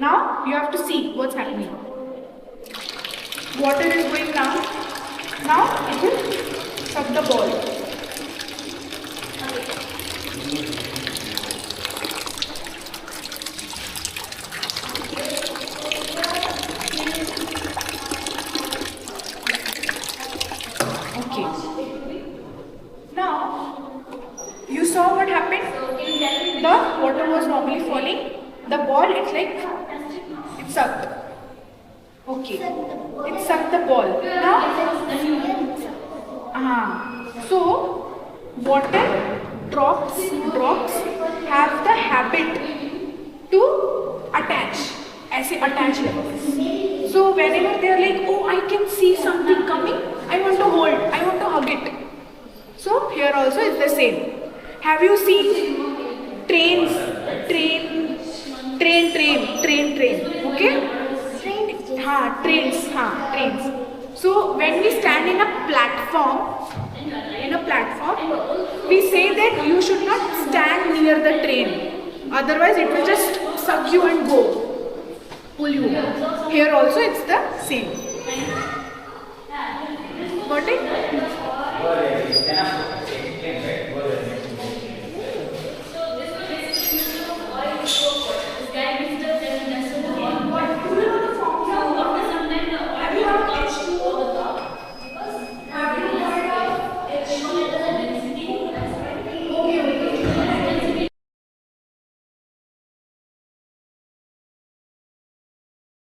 Now you have to see what's happening. Water is going down. Now it will suck the ball. Okay. Now you saw what happened? The water was normally falling. The ball, it's like it sucked. Okay. It sucked the ball. Now, so water drops have the habit to attach. ऐसे attach level. So whenever they are like, oh, I can see something coming, I want to hold, I want to hug it. So here also is the same. Have you seen trains? Train. Okay? Trains. So when we stand in a platform, we say that you should not stand near the train. Otherwise, it will just suck you and go, pull you. Here also, it's the same. Got it?